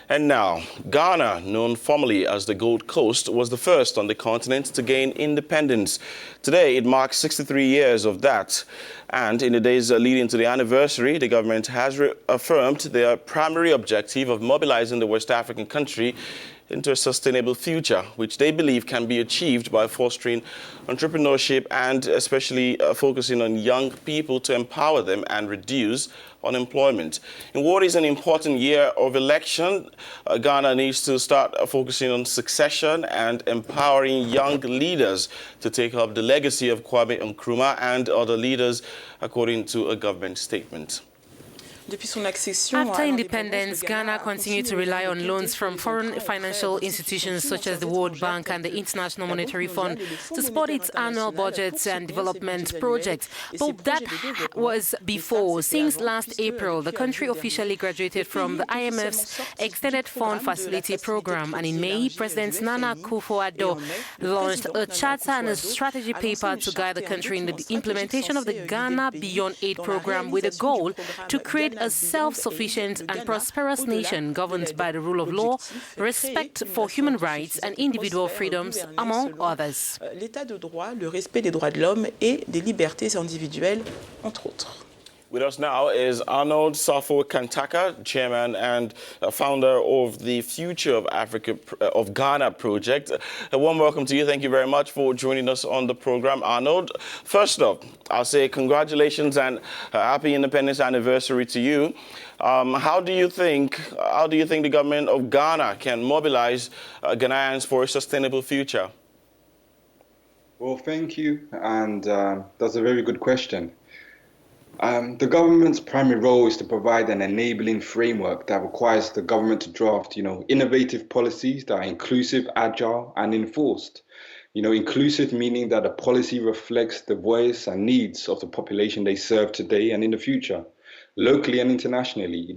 And now, Ghana, known formerly as the Gold Coast, was the first on the continent to gain independence. Today, it marks 63 years of that. And in the days leading to the anniversary, the government has reaffirmed their primary objective of mobilizing the West African country into a sustainable future, which they believe can be achieved by fostering entrepreneurship and especially focusing on young people to empower them and reduce unemployment. In what is an important year of election, Ghana needs to start focusing on succession and empowering young leaders to take up the legacy of Kwame Nkrumah and other leaders, according to a government statement. After independence, Ghana continued to rely on loans from foreign financial institutions such as the World Bank and the International Monetary Fund to support its annual budgets and development projects. But that was before. Since last April, the country officially graduated from the IMF's Extended Fund Facility Program, and in May, President Nana Akufo-Addo launched a charter and a strategy paper to guide the country in the implementation of the Ghana Beyond Aid program with a goal to create a self-sufficient and prosperous nation governed by the rule of law, respect for human rights and individual freedoms, among others. L'état de droit, le respect des droits de l'homme et des libertés individuelles, entre autres. With us now is Arnold Safo Kantaka, chairman and founder of the Future of Africa of Ghana project. A warm welcome to you. Thank you very much for joining us on the program, Arnold. First off, I'll say congratulations and happy independence anniversary to you. How do you think the government of Ghana can mobilize Ghanaians for a sustainable future? Well, thank you, and that's a very good question. The government's primary role is to provide an enabling framework that requires the government to draft, innovative policies that are inclusive, agile, and enforced. Inclusive meaning that the policy reflects the voice and needs of the population they serve today and in the future, locally and internationally.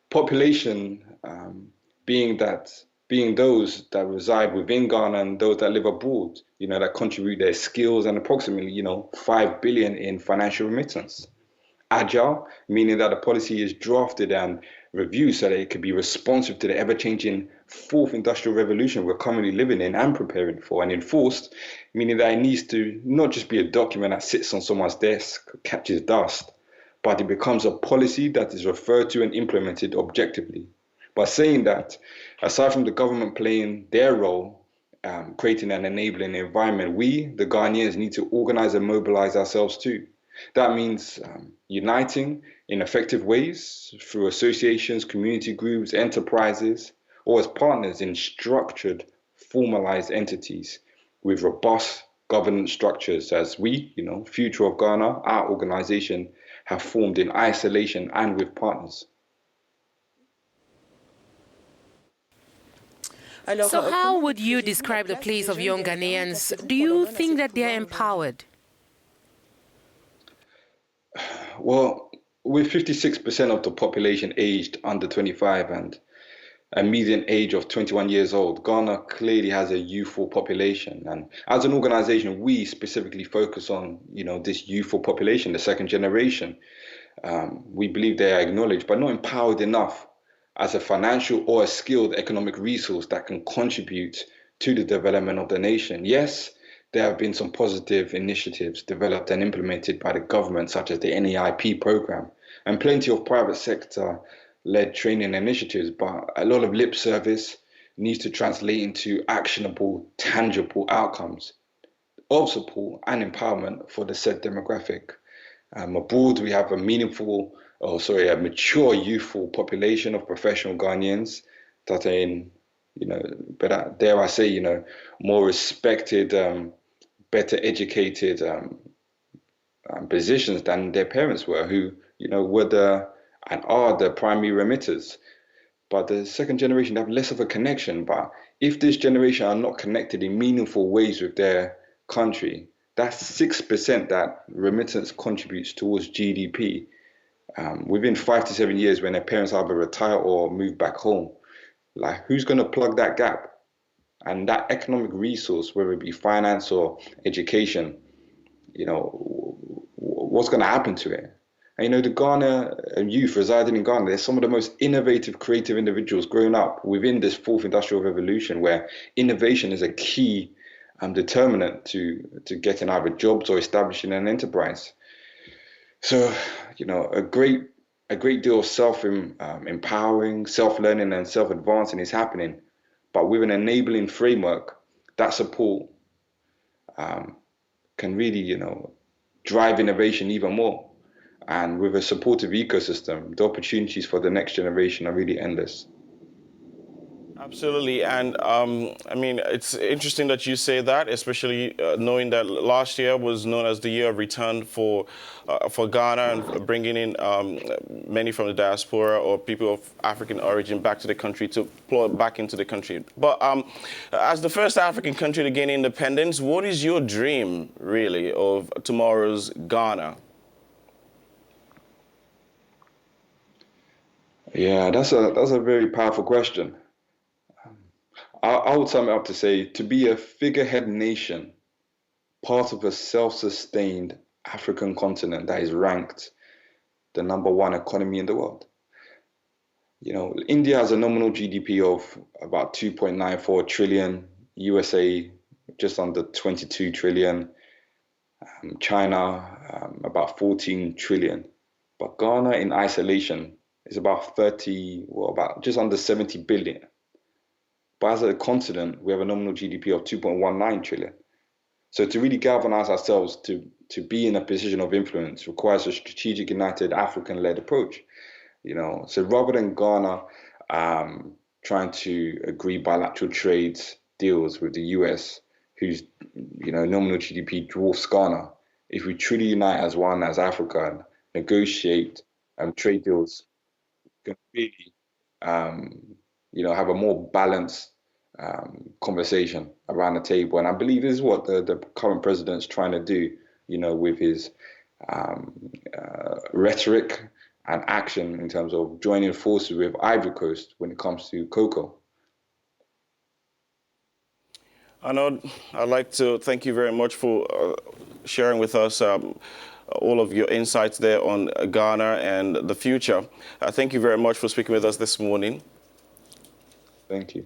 Population being those that reside within Ghana and those that live abroad, that contribute their skills and approximately, 5 billion in financial remittance. Agile, meaning that the policy is drafted and reviewed so that it can be responsive to the ever-changing fourth industrial revolution we're currently living in and preparing for. And enforced, meaning that it needs to not just be a document that sits on someone's desk, catches dust, but it becomes a policy that is referred to and implemented objectively. By saying that, aside from the government playing their role, creating an enabling environment, we, the Ghanaians, need to organize and mobilize ourselves too. That means uniting in effective ways through associations, community groups, enterprises, or as partners in structured, formalized entities with robust governance structures as we, Future of Ghana, our organization, have formed in isolation and with partners. So how would you describe the place of young Ghanaians? Do you think that they are empowered? Well, with 56% of the population aged under 25 and a median age of 21 years old, Ghana clearly has a youthful population. And as an organization, we specifically focus on, this youthful population, the second generation. We believe they are acknowledged, but not empowered enough as a financial or a skilled economic resource that can contribute to the development of the nation. Yes, there have been some positive initiatives developed and implemented by the government, such as the NAIP program, and plenty of private sector-led training initiatives, but a lot of lip service needs to translate into actionable, tangible outcomes of support and empowerment for the said demographic. Abroad, we have a mature youthful population of professional Ghanaians that are in, dare I say, more respected, better educated positions than their parents were, who, were and are the primary remitters. But the second generation have less of a connection. But if this generation are not connected in meaningful ways with their country, that's 6% that remittance contributes towards GDP. Within 5 to 7 years, when their parents either retire or move back home, who's going to plug that gap? And that economic resource, whether it be finance or education, what's going to happen to it? And, the Ghana youth residing in Ghana, they're some of the most innovative, creative individuals growing up within this fourth industrial revolution, where innovation is a key determinant to getting either jobs or establishing an enterprise. So, a great deal of empowering, self-learning and self-advancing is happening, but with an enabling framework, that support can really, drive innovation even more. And with a supportive ecosystem, the opportunities for the next generation are really endless. Absolutely, and I mean, it's interesting that you say that, especially knowing that last year was known as the year of return for Ghana, and bringing in many from the diaspora or people of African origin back to the country to pour back into the country. But as the first African country to gain independence, what is your dream, really, of tomorrow's Ghana? Yeah, that's a very powerful question. I would sum it up to say, to be a figurehead nation, part of a self-sustained African continent that is ranked the #1 economy in the world. India has a nominal GDP of about 2.94 trillion, USA just under 22 trillion, China about 14 trillion. But Ghana in isolation is about about just under 70 billion. But as a continent, we have a nominal GDP of 2.19 trillion. So to really galvanize ourselves to be in a position of influence requires a strategic, united, African-led approach. So rather than Ghana trying to agree bilateral trades deals with the US, whose nominal GDP dwarfs Ghana, if we truly unite as one, as Africa, and negotiate trade deals, we can really have a more balanced conversation around the table. And I believe this is what the current president's trying to do, with his rhetoric and action in terms of joining forces with Ivory Coast when it comes to cocoa. Arnold, I'd like to thank you very much for sharing with us all of your insights there on Ghana and the future. Thank you very much for speaking with us this morning. Thank you.